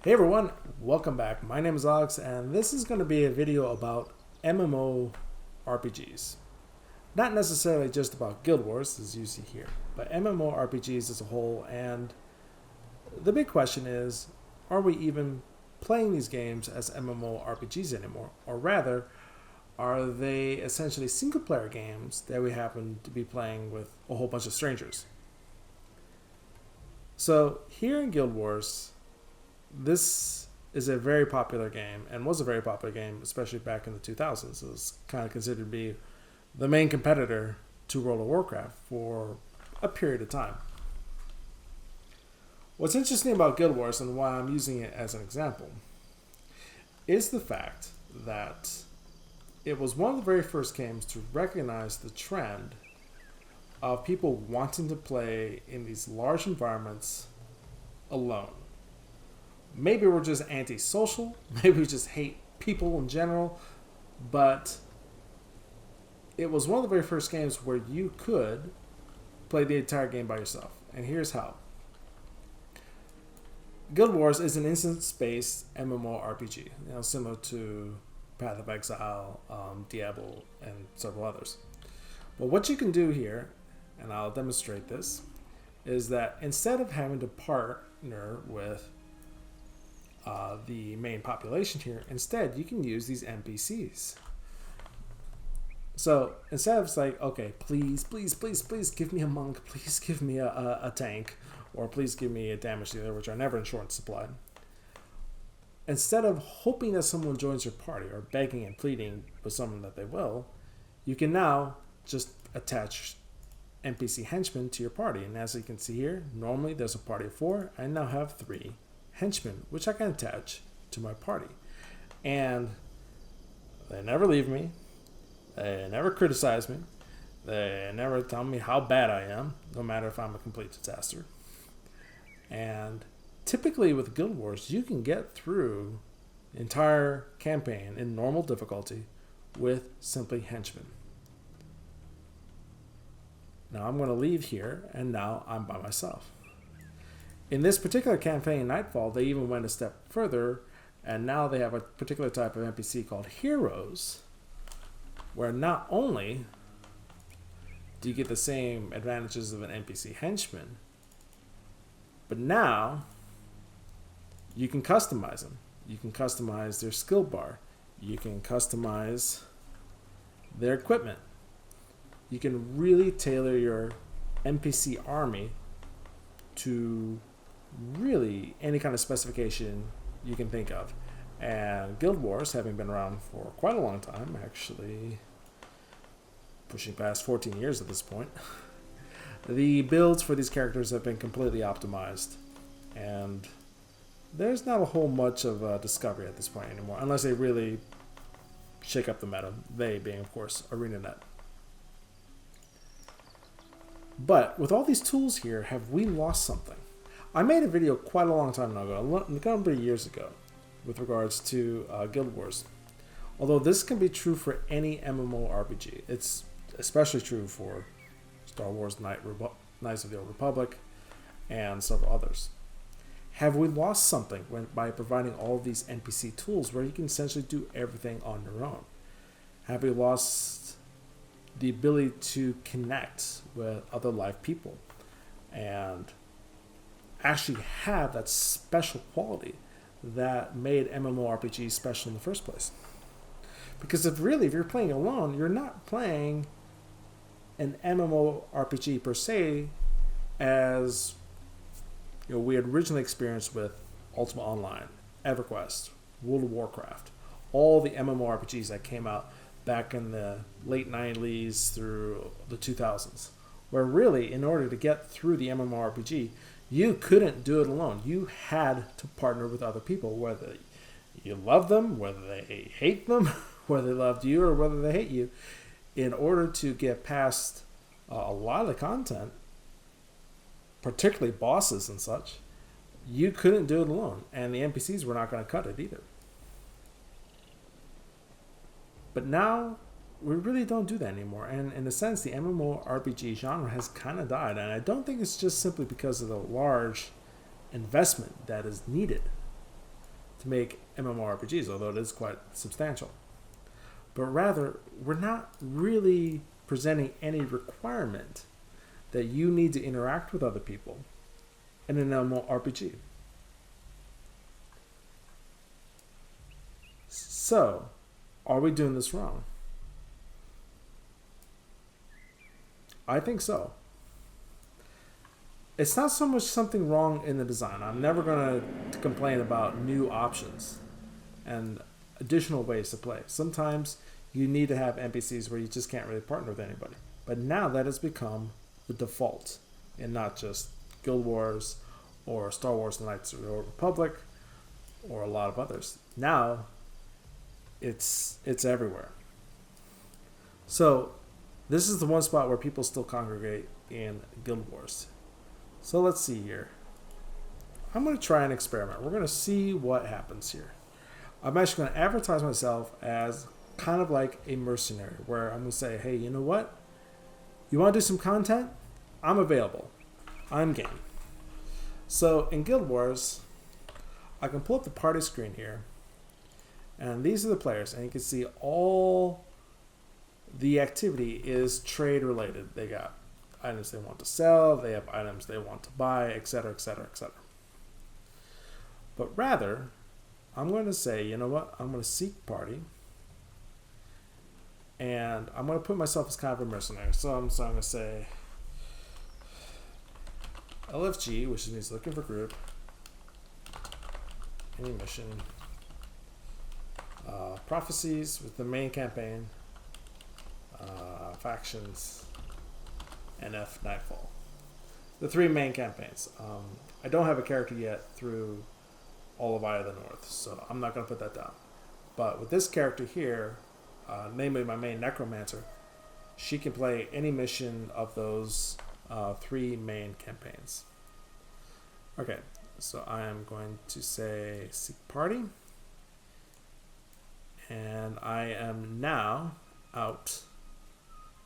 Hey everyone, welcome back. My name is Alex, and this is going to be a video about MMORPGs. Not necessarily just about Guild Wars, as you see here, but MMORPGs as a whole. And the big question is, are we even playing these games as MMORPGs anymore? Or rather, are they essentially single-player games that we happen to be playing with a whole bunch of strangers? So here in Guild Wars, this is a very popular game and was a very popular game, especially back in the 2000s. It was kind of considered to be the main competitor to World of Warcraft for a period of time. What's interesting about Guild Wars and why I'm using it as an example is the fact that it was one of the very first games to recognize the trend of people wanting to play in these large environments alone. Maybe we're just antisocial, maybe we just hate people in general, but it was one of the very first games where you could play the entire game by yourself. And here's how. Guild Wars is an instance-based MMORPG, similar to Path of Exile, Diablo, and several others. But what you can do here, and I'll demonstrate this, is that instead of having to partner with the main population here, instead you can use these NPCs. So instead of like, okay, please give me a monk, please give me a tank, or please give me a damage dealer, which are never in short supply. Instead of hoping that someone joins your party or begging and pleading with someone that they will, you can now just attach NPC henchmen to your party. And as you can see here, normally there's a party of 4. I now have 3 henchmen, which I can attach to my party. And they never leave me. They never criticize me. They never tell me how bad I am, no matter if I'm a complete disaster. And typically with Guild Wars, you can get through the entire campaign in normal difficulty with simply henchmen. Now I'm going to leave here, and now I'm by myself. In this particular campaign, Nightfall, they even went a step further, and now they have a particular type of NPC called Heroes, where not only do you get the same advantages of an NPC henchman, but now you can customize them. You can customize their skill bar. You can customize their equipment. You can really tailor your NPC army to really any kind of specification you can think of. And Guild Wars, having been around for quite a long time, actually pushing past 14 years at this point, the builds for these characters have been completely optimized, and there's not a whole much of discovery at this point anymore, unless they really shake up the meta, they being, of course, ArenaNet. But with all these tools here, have we lost something? I made a video quite a long time ago, a number of years ago, with regards to Guild Wars. Although this can be true for any MMORPG. It's especially true for Star Wars Knights of the Old Republic and several others. Have we lost something by providing all these NPC tools where you can essentially do everything on your own? Have we lost the ability to connect with other live people and actually have that special quality that made MMORPGs special in the first place? Because if you're playing alone, you're not playing an MMORPG per se as we had originally experienced with Ultima Online, EverQuest, World of Warcraft, all the MMORPGs that came out back in the late 90s through the 2000s, where really, in order to get through the MMORPG, you couldn't do it alone. You had to partner with other people, whether you love them, whether they hate them, whether they loved you, or whether they hate you, in order to get past a lot of the content, particularly bosses and such. You couldn't do it alone, and the NPCs were not going to cut it either. But now, we really don't do that anymore, and in a sense, the MMORPG genre has kind of died, and I don't think it's just simply because of the large investment that is needed to make MMORPGs, although it is quite substantial. But rather, we're not really presenting any requirement that you need to interact with other people in an MMORPG. So, are we doing this wrong? I think so. It's not so much something wrong in the design. I'm never going to complain about new options and additional ways to play. Sometimes you need to have NPCs where you just can't really partner with anybody. But now that has become the default in not just Guild Wars or Star Wars Knights of the Old Republic or a lot of others. Now it's everywhere. So this is the one spot where people still congregate in Guild Wars. So let's see here. I'm going to try an experiment. We're going to see what happens here. I'm actually going to advertise myself as kind of like a mercenary, where I'm going to say, hey, you know what? You want to do some content? I'm available. I'm game. So in Guild Wars, I can pull up the party screen here. And these are the players. And you can see all the activity is trade related. They got items they want to sell, they have items they want to buy, etc., etc., etc. But rather, I'm going to say, you know what? I'm going to seek party. And I'm going to put myself as kind of a mercenary. So I'm going to say LFG, which means looking for group, any mission, prophecies with the main campaign, factions, NF Nightfall. The three main campaigns. I don't have a character yet through all of Eye of the North, so I'm not going to put that down. But with this character here, namely my main Necromancer, she can play any mission of those three main campaigns. Okay, so I am going to say seek party, and I am now out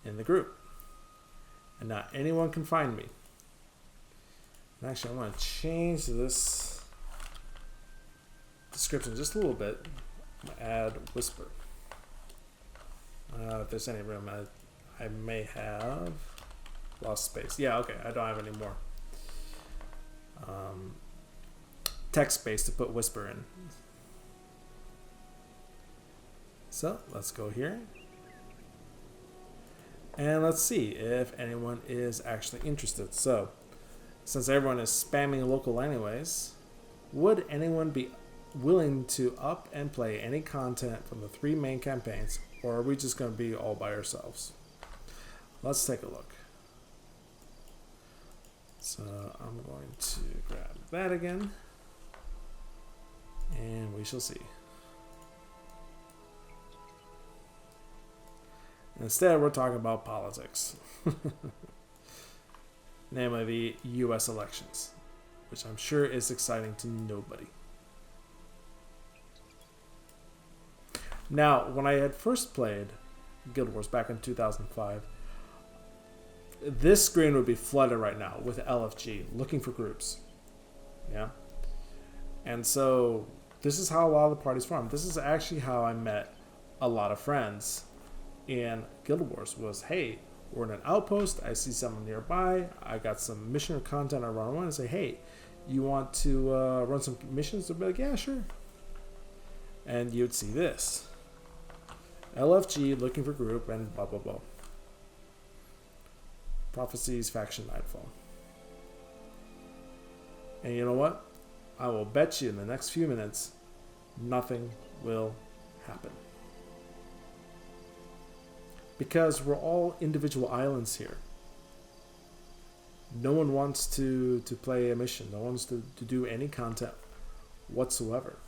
in the group. And now anyone can find me. And actually, I want to change this description just a little bit. I'm going to add whisper. If there's any room, I may have lost space. Yeah, okay, I don't have any more text space to put whisper in. So let's go here. And let's see if anyone is actually interested. So, since everyone is spamming local anyways, would anyone be willing to up and play any content from the three main campaigns, or are we just going to be all by ourselves? Let's take a look. So, I'm going to grab that again, and we shall see. Instead, we're talking about politics. Namely, the U.S. elections, which I'm sure is exciting to nobody. Now, when I had first played Guild Wars back in 2005, this screen would be flooded right now with LFG, looking for groups. Yeah? And so, this is how a lot of the parties formed. This is actually how I met a lot of friends in Guild Wars. Was, hey, we're in an outpost, I see someone nearby, I got some mission or content I run one, and say, hey, you want to run some missions? They'll be like, yeah, sure. And you'd see this. LFG, looking for group, and blah, blah, blah. Prophecies, faction, nightfall. And you know what? I will bet you in the next few minutes, nothing will happen. Because we're all individual islands here. No one wants to play a mission. No one wants to do any content whatsoever.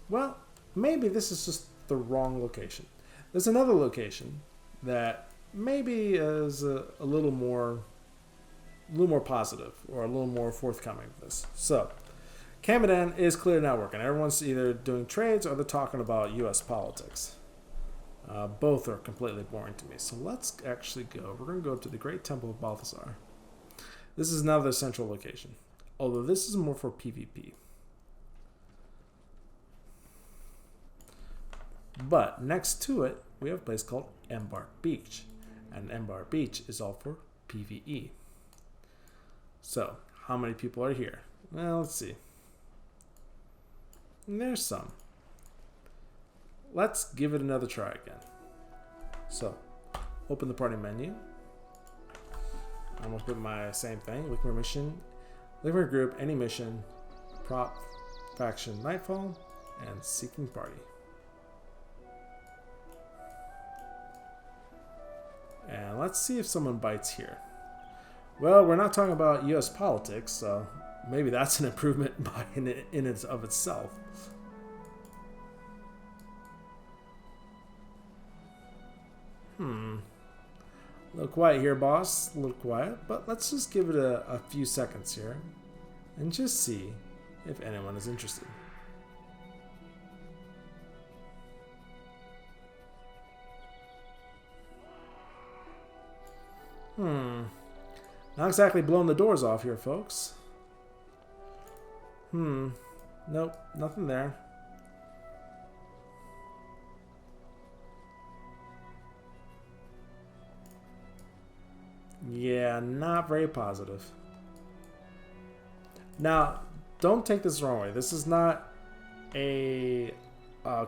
Well, maybe this is just the wrong location. There's another location that maybe is a little more positive or a little more forthcoming with this. So, Camadan is clearly not working. Everyone's either doing trades or they're talking about U.S. politics. Both are completely boring to me. So let's actually go. We're going to go to the Great Temple of Balthazar. This is now the central location, although this is more for PvP. But next to it, we have a place called Embark Beach, and Embark Beach is all for PvE. So, how many people are here? Well, let's see. And there's some. Let's give it another try again. So, open the party menu. I'm going to put my same thing. Looking for mission, looking for group, any mission, prop, faction, nightfall, and seeking party. And let's see if someone bites here. Well, we're not talking about U.S. politics, so maybe that's an improvement in and of itself. A little quiet here, boss. A little quiet, but let's just give it a few seconds here and just see if anyone is interested. Not exactly blowing the doors off here, folks. Nope, nothing there. Yeah, not very positive. Now, don't take this the wrong way. This is not a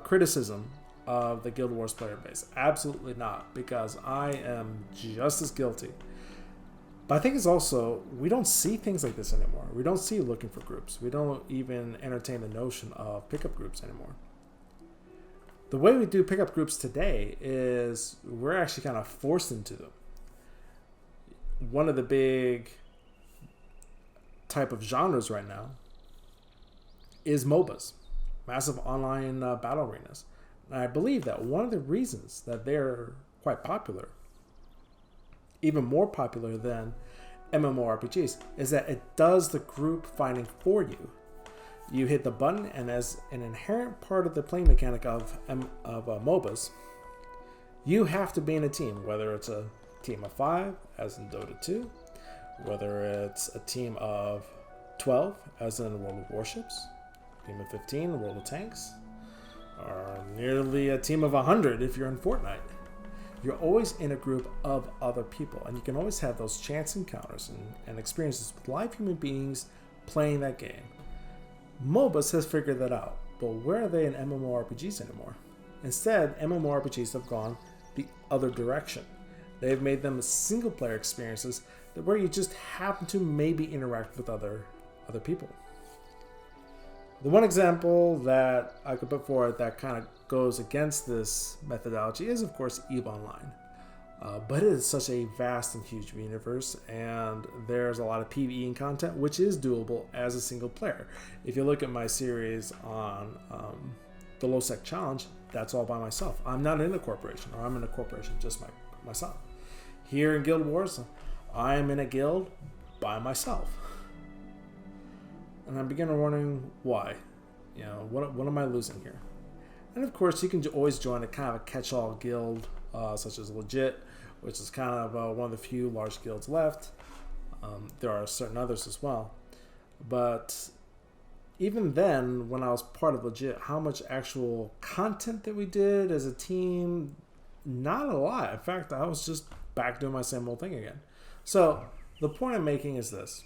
criticism of the Guild Wars player base. Absolutely not, because I am just as guilty. But I think it's also, we don't see things like this anymore. We don't see looking for groups. We don't even entertain the notion of pickup groups anymore. The way we do pickup groups today is we're actually kind of forced into them. One of the big type of genres right now is MOBAs, massive online battle arenas. And I believe that one of the reasons that they're quite popular, even more popular than MMORPGs, is that it does the group finding for you. You hit the button, and as an inherent part of the playing mechanic of MOBAs, you have to be in a team, whether it's a team of 5, as in Dota 2, whether it's a team of 12, as in World of Warships, team of 15, World of Tanks, or nearly a team of 100 if you're in Fortnite. You're always in a group of other people, and you can always have those chance encounters and experiences with live human beings playing that game. MOBAs has figured that out, but where are they in MMORPGs anymore? Instead, MMORPGs have gone the other direction. They've made them single-player experiences where you just happen to maybe interact with other people. The one example that I could put forward that kind of goes against this methodology is, of course, EVE Online. But it is such a vast and huge universe, and there's a lot of PvE content, which is doable as a single player. If you look at my series on the Low Sec Challenge, that's all by myself. I'm not in a corporation, or I'm in a corporation just myself. Here in Guild Wars, I'm in a guild by myself. And I'm beginning to wondering why. You know, what am I losing here? And of course, you can always join a kind of a catch-all guild, such as Legit, which is kind of one of the few large guilds left. There are certain others as well. But even then, when I was part of Legit, how much actual content that we did as a team, not a lot. In fact, I was just back doing my same old thing again. So the point I'm making is this.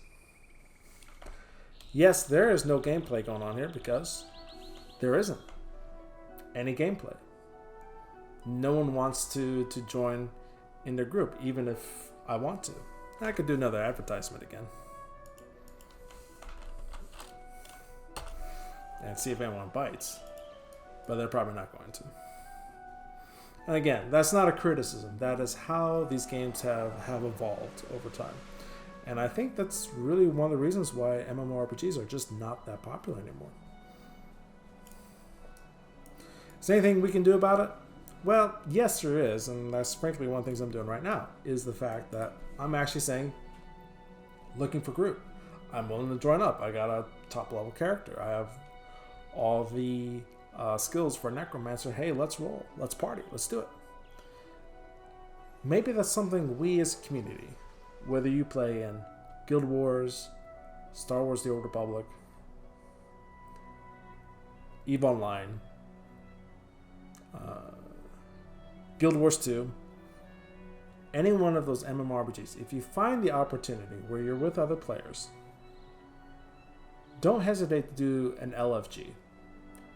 Yes, there is no gameplay going on here because there isn't any gameplay. No one wants to join in their group, even if I want to. I could do another advertisement again and see if anyone bites, but they're probably not going to. And again, that's not a criticism. That is how these games have evolved over time. And I think that's really one of the reasons why MMORPGs are just not that popular anymore. Is there anything we can do about it? Well, yes, there is. And that's frankly one of the things I'm doing right now, is the fact that I'm actually saying, looking for group. I'm willing to join up. I got a top level character. I have all the skills for Necromancer. Hey, let's roll. Let's party. Let's do it. Maybe that's something we as a community, whether you play in Guild Wars, Star Wars The Old Republic, EVE Online, Guild Wars 2, any one of those MMORPGs, if you find the opportunity where you're with other players, don't hesitate to do an LFG.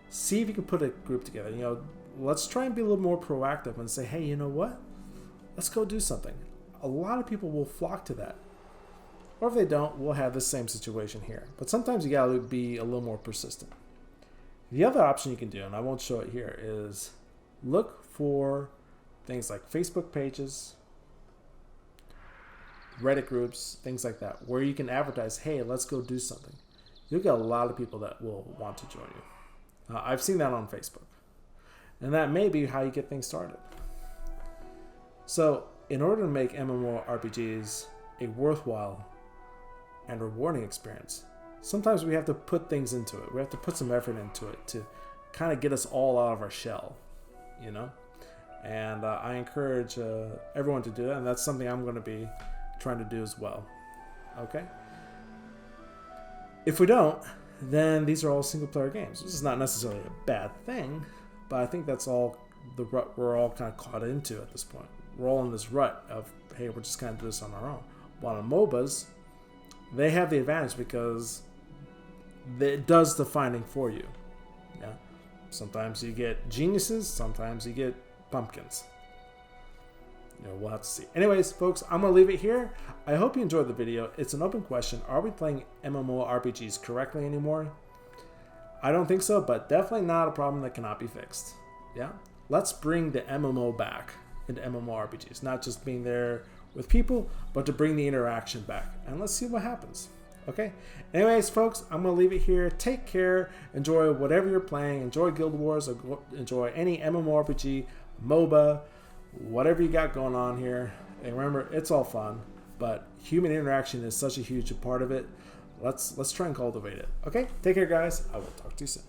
See if you can put a group together. You know, let's try and be a little more proactive and say, hey, you know what? Let's go do something. A lot of people will flock to that. Or if they don't, we'll have the same situation here. But sometimes you gotta be a little more persistent. The other option you can do, and I won't show it here, is look for things like Facebook pages, Reddit groups, things like that, where you can advertise, hey, let's go do something. You'll get a lot of people that will want to join you. I've seen that on Facebook. And that may be how you get things started. So, in order to make MMORPGs a worthwhile and rewarding experience, sometimes we have to put things into it. We have to put some effort into it to kind of get us all out of our shell, you know? And I encourage everyone to do that, and that's something I'm going to be trying to do as well. Okay? If we don't, then these are all single-player games. This is not necessarily a bad thing, but I think that's all the rut we're all kind of caught into at this point. We're all in this rut of, hey, we're just kind of doing this on our own. While in MOBAs, they have the advantage because it does the finding for you. Yeah. Sometimes you get geniuses, sometimes you get pumpkins. You know, we'll have to see. Anyways, folks, I'm going to leave it here. I hope you enjoyed the video. It's an open question. Are we playing MMORPGs correctly anymore? I don't think so, but definitely not a problem that cannot be fixed. Yeah? Let's bring the MMO back into MMORPGs. Not just being there with people, but to bring the interaction back. And let's see what happens. Okay? Anyways, folks, I'm going to leave it here. Take care. Enjoy whatever you're playing. Enjoy Guild Wars. Or enjoy any MMORPG, MOBA, whatever you got going on here. And remember, it's all fun, but human interaction is such a huge part of it. Let's try and cultivate it. Okay? Take care, guys. I will talk to you soon.